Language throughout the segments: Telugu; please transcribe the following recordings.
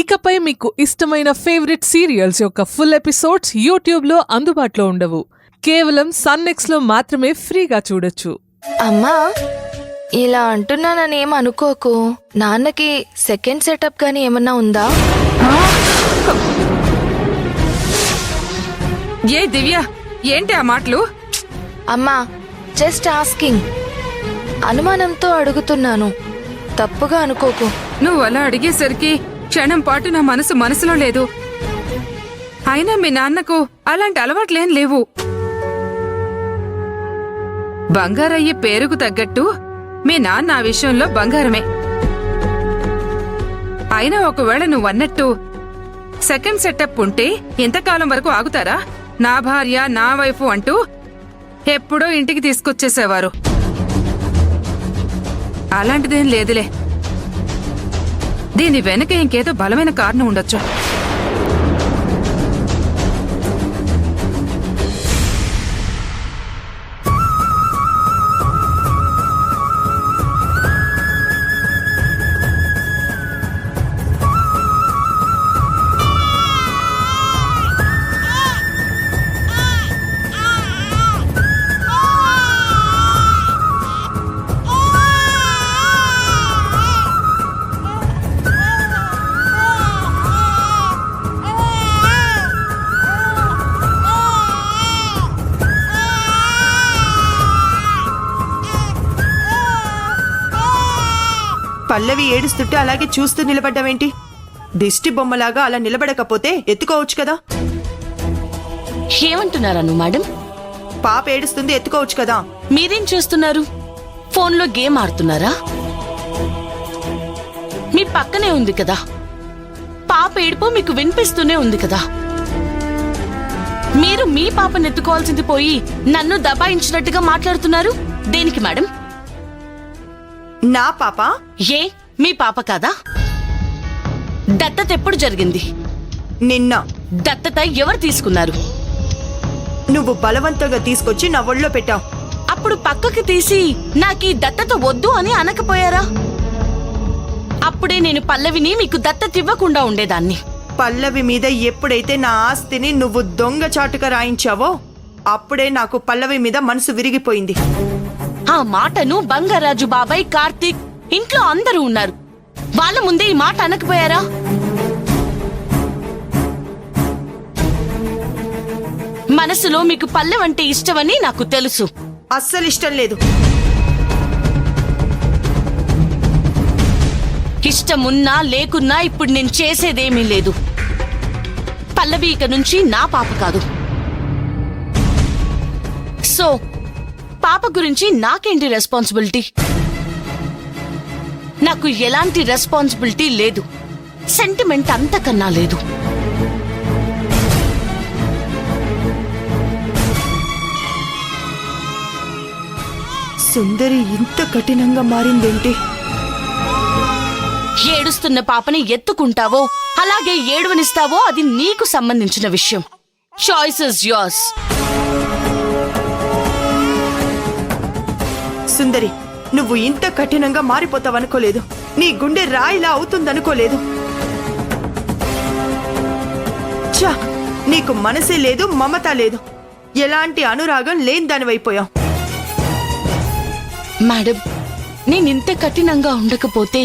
ఇకపై మీకు ఇష్టమైన ఫేవరెట్ సీరియల్స్ యొక్క ఫుల్ ఎపిసోడ్స్ యూట్యూబ్లో అందుబాటులో ఉండవు. కేవలం సన్నెక్స్లో మాత్రమే ఫ్రీగా చూడొచ్చు. అమ్మా, ఇలా అంటున్నానని ఏం అనుకోకు. నాన్నకి సెకండ్ సెటప్ గానీ ఏమన్నా ఉందా? ఏ దివ్య, ఏంటి ఆ మాటలు? అమ్మా, జస్ట్ ఆస్కింగ్. అనుమానంతో అడుగుతున్నాను, తప్పుగా అనుకోకు. నువ్వు అలా అడిగేసరికి క్షణం పాటు నా మనసులో లేదు. అయినా మీ నాన్నకు అలాంటి అలవాట్లేం లేవు. బంగారయ్య పేరుకు తగ్గట్టు మీ నాన్న ఆ విషయంలో బంగారమే. అయినా ఒకవేళ నువ్వన్నట్టు సెకండ్ సెటప్ ఉంటే ఎంతకాలం వరకు ఆగుతారా? నా భార్య, నా వైఫ్ అంటూ ఎప్పుడో ఇంటికి తీసుకొచ్చేసేవారు. అలాంటిదేం లేదులే. దీని వెనక ఇంకేదో బలమైన కారణం ఉండొచ్చు. పల్లవి ఏడుస్తుంటే అలాగే చూస్తూ నిలబడ్డావేంటి? దిష్టి బొమ్మలాగా అలా నిలబడకపోతే ఎత్తుకోవచ్చు కదా. ఏమంటున్నారా నువ్వు మేడం? పాప ఏడుస్తుంది, ఎత్తుకోవచ్చు కదా. మీరేం చేస్తున్నారు? ఫోన్లో గేమ్ ఆడుతున్నారా? మీ పక్కనే ఉంది కదా, పాప ఏడుపు మీకు వినిపిస్తూనే ఉంది కదా. మీరు మీ పాపను ఎత్తుకోవాల్సింది పోయి నన్ను దబాయించినట్టుగా మాట్లాడుతున్నారు. దేనికి మేడం? నా పాప? ఏ మీ పాప కాదా? దత్తత ఎప్పుడు జరిగింది? నిన్న. దత్తత ఎవరు తీసుకున్నారు? నువ్వు బలవంతంగా తీసుకొచ్చి నా ఒళ్ళో పెట్టావు. అప్పుడు పక్కకి తీసి నాకీ దత్తత వద్దు అని అనకపోయారా? అప్పుడే నేను పల్లవిని మీకు దత్తత ఇవ్వకుండా ఉండేదాన్ని. పల్లవి మీద ఎప్పుడైతే నా ఆస్తిని నువ్వు దొంగచాటుగా రాయించావో అప్పుడే నాకు పల్లవి మీద మనసు విరిగిపోయింది. ఆ మాటను బంగారాజు, బాబాయ్, కార్తీక్ ఇంట్లో అందరూ ఉన్నారు. వాళ్ళ ముందే ఈ మాట అనకపోయారా? మనసులో మీకు పల్లెవంటే ఇష్టమని నాకు తెలుసు. అస్సలు ఇష్టం లేదు. ఇష్టమున్నా లేకున్నా ఇప్పుడు నేను చేసేదేమీ లేదు. పల్లవి ఇక నుంచి నా పాప కాదు. సో పాప గురించి నాకేంటి రెస్పాన్సిబిలిటీ? నాకు ఎలాంటి రెస్పాన్సిబిలిటీ లేదు. సెంటిమెంట్ అంతకన్నా లేదు. సుందరి ఇంత కఠినంగా మారిందేంటి? ఏడుస్తున్న పాపని ఎత్తుకుంటావో అలాగే ఏడవనిస్తావో అది నీకు సంబంధించిన విషయం. Choice is yours. సుందరి, నువ్వు ఇంత కఠినంగా మారిపోతావనుకోలేదు. నీ గుండె రాయిలా అవుతుందనుకోలేదు. ఛా, నీకు మనసే లేదు, మమత లేదు, ఎలాంటి అనురాగం లేని దానివైపోయావు. మేడం, నేనింత కఠినంగా ఉండకపోతే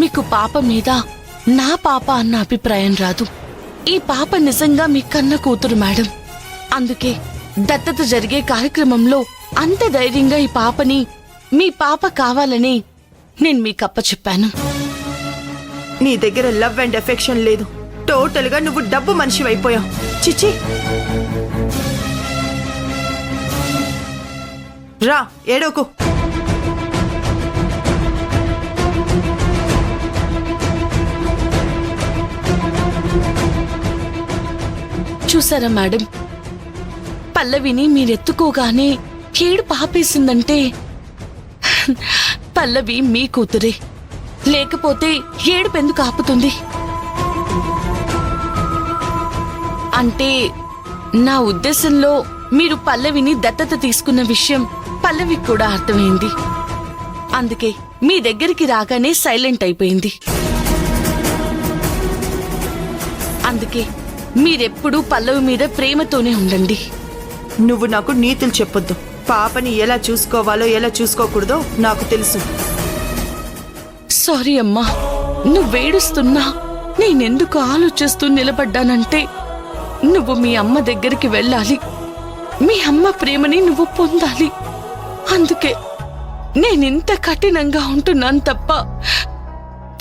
మీకు పాప మీద నా పాప అన్న అభిప్రాయం రాదు. ఈ పాప నిజంగా మీ కన్న కూతురు మేడం. అందుకే దత్తత జరిగే కార్యక్రమంలో అంత ధైర్యంగా ఈ పాపని మీ పాప కావాలని నేను మీకు అప్పచెప్పాను. నీ దగ్గర లవ్ అండ్ ఎఫెక్షన్ లేదు. టోటల్ గా నువ్వు డబ్బు మనిషివైపోయావు. చిచి, రా ఏడోకు. చూసారా మేడం, పల్లవిని మీరెత్తుకోగానే ఏడు పాపేసిందంటే పల్లవి మీ కూతురే. లేకపోతే ఏడుపెందుకు ఆపుతుంది? అంటే నా ఉద్దేశంలో మీరు పల్లవిని దత్తత తీసుకున్న విషయం పల్లవికి కూడా అర్థమైంది. అందుకే మీ దగ్గరికి రాగానే సైలెంట్ అయిపోయింది. అందుకే మీరెప్పుడూ పల్లవి మీద ప్రేమతోనే ఉండండి. నువ్వు నాకు నీతులు చెప్పొద్దు. పాపని ఎలా చూసుకోవాలో ఎలా చూసుకోకూడదో నాకు తెలుసు. సారీ అమ్మా, నువ్వేడుస్తున్నా నేనెందుకు ఆలోచిస్తూ నిలబడ్డానంటే నువ్వు మీ అమ్మ దగ్గరికి వెళ్ళాలి, మీ అమ్మ ప్రేమని నువ్వు పొందాలి. అందుకే నేనింత కఠినంగా ఉంటున్నాను తప్ప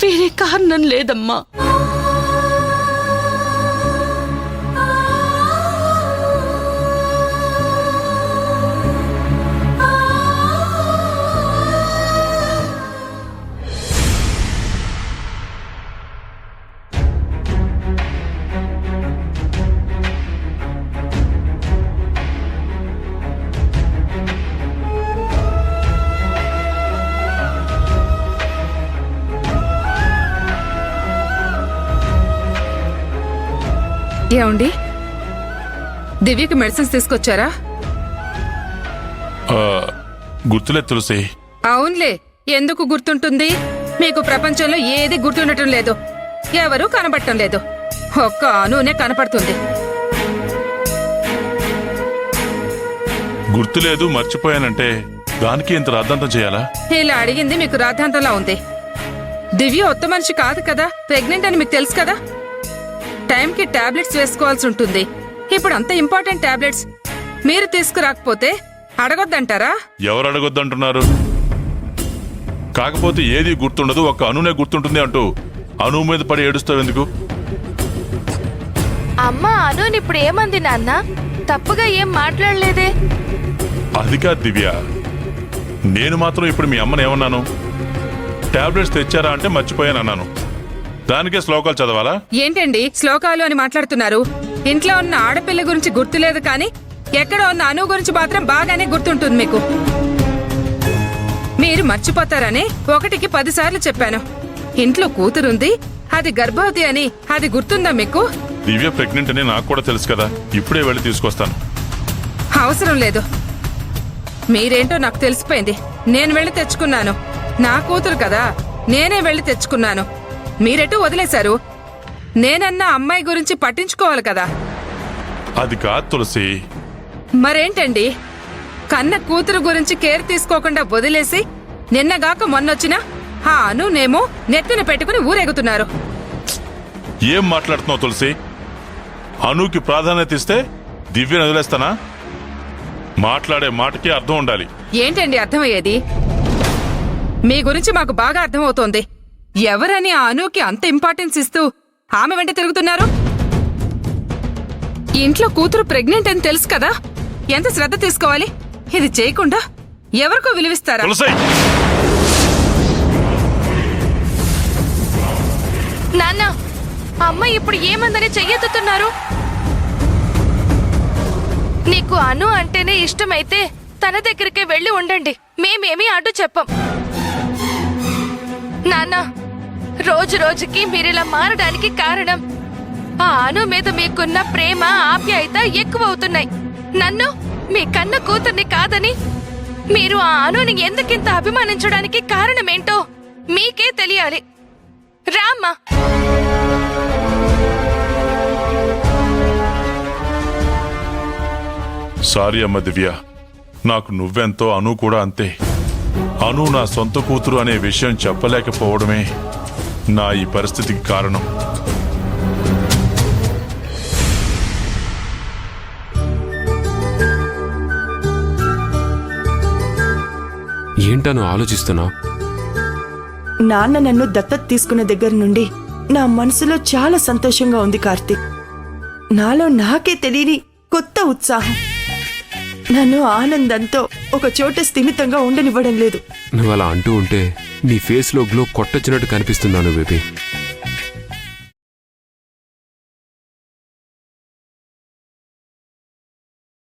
వేరే కారణం లేదమ్మా. ఏమండి, దివ్యకి మెడిసిన్స్ తీసుకొచ్చారా? గుర్తులేదు తులసి. అవునులే, ఎందుకు గుర్తుంటుంది? మీకు ప్రపంచంలో ఏది గుర్తుండటం లేదు, ఎవరూ కనబడటం లేదు. ఒక్క అనునే కనపడుతుంది. గుర్తులేదు మర్చిపోయానంటే దానికి ఇంత రాద్ధాంతం చేయాలా? ఇలా అడిగింది మీకు రాద్ధాంతంలా ఉంది. దివ్య ఒత్త మనిషి కాదు కదా, ప్రెగ్నెంట్ అని మీకు తెలుసు కదా. టైంకి టాబ్లెట్స్ వేసుకోవాల్సి ఉంటుంది. ఇప్పుడు అంత ఇంపార్టెంట్ టాబ్లెట్స్ మీరు తీసుకురాకపోతే అడగొద్దంటారా? ఎవరు అడగొద్దంటున్నారు? కాకపోతే ఏది గుర్తుండదు, ఒక్క అనునే గుర్తుంటుంది అంటూ అను మీద పడి ఏడుస్తావు ఎందుకు? అమ్మ అనుని ఇప్పుడు ఏమంది నాన్న? తప్పుగా ఏం మాట్లాడలేదే. అది కాదు దివ్య, నేను మాత్రం ఇప్పుడు మీ అమ్మని ఏమన్నాను? టాబ్లెట్స్ తెచ్చారా అంటే మర్చిపోయాను అన్నాను. దానికే శ్లోకాలు చదవాలా? ఏంటండి శ్లోకాలు అని మాట్లాడుతున్నారు? ఇంట్లో ఉన్న ఆడపిల్ల గురించి గుర్తులేదు, కానీ ఎక్కడ ఉన్న అను గురించి మాత్రం బాగానే గుర్తుంటుంది మీకు. మీరు మర్చిపోతారని 1కి 10 సార్లు చెప్పాను. ఇంట్లో కూతురుంది, అది గర్భవతి అని, అది గుర్తుందా మీకు? దివ్య ప్రెగ్నెంట్ అని నాకు కూడా తెలుసు కదా, ఇప్పుడే వెళ్ళి తీసుకొస్తాను. అవసరం లేదు, మీరేంటో నాకు తెలిసిపోయింది. నేను వెళ్ళి తెచ్చుకున్నాను. నా కూతురు కదా, నేనే వెళ్ళి తెచ్చుకున్నాను. మీరెటూ వదిలేశారు. నేనన్నా అమ్మాయి గురించి పట్టించుకోవాలి కదా. అది కాదు తులసి. మరేంటండి, కన్న కూతురు గురించి కేర్ తీసుకోకుండా వదిలేసి నిన్నగాక మొన్నొచ్చినా ఆ అనునేమో నెత్తిన పెట్టుకుని ఊరేగుతున్నారు. ఏం మాట్లాడుతున్నావు తులసి? అనుకి ప్రాధాన్యత ఇస్తే దివ్యను వదిలేస్తానా? మాట్లాడే మాటకి అర్థం ఉండాలి. ఏంటండి అర్థమయ్యేది? మీ గురించి మాకు బాగా అర్థమవుతోంది. ఎవరని ఆ అనుకి అంత ఇంపార్టెన్స్ ఇస్తూ ఆమె వెంట తిరుగుతున్నారు? ఇంట్లో కూతురు ప్రెగ్నెంట్ అని తెలుసు కదా, ఎంత శ్రద్ధ తీసుకోవాలి. ఇది చేయకుండా ఎవరికో విలువిస్తారా? తులసి! నాన్న, అమ్మ ఇప్పుడు ఏమందని చెయ్యెత్తుతున్నారు? నీకు అను అంటేనే ఇష్టమైతే తన దగ్గరికే వెళ్ళి ఉండండి, మేమేమీ అడ్డు చెప్పం. నాన్న, రోజు రోజుకి మీరిలా మారడానికి కారణం ఆ అను మీద మీకున్న ప్రేమ ఆప్యాయత ఎక్కువవుతున్నాయి. నన్ను మీ కన్న కూతుర్ని కాదని మీరు ఆ అనుని ఎందుకింత అభిమానించడానికి కారణమేంటో మీకే తెలియాలి. రామ్మా. సారీ అమ్మ దివ్య, నాకు నువ్వెంతో అను కూడా అంతే. అను నా సొంత కూతురు అనే విషయం చెప్పలేకపోవడమే నా ఈ పరిస్థితికి కారణం. ఏంటను ఆలోచిస్తున్నావు? నాన్న నన్ను దత్తత తీసుకున్న దగ్గర నుండి నా మనసులో చాలా సంతోషంగా ఉంది కార్తీక్. నాలో నాకే తెలియని కొత్త ఉత్సాహం నన్ను ఆనందంతో ఒక చోట స్థిమితంగా ఉండనివ్వడం లేదు. నువ్వు అలా అంటూ ఉంటే నీ ఫేస్ లో గ్లో కొట్టొచ్చినట్టు కనిపిస్తున్నాను బేబీ.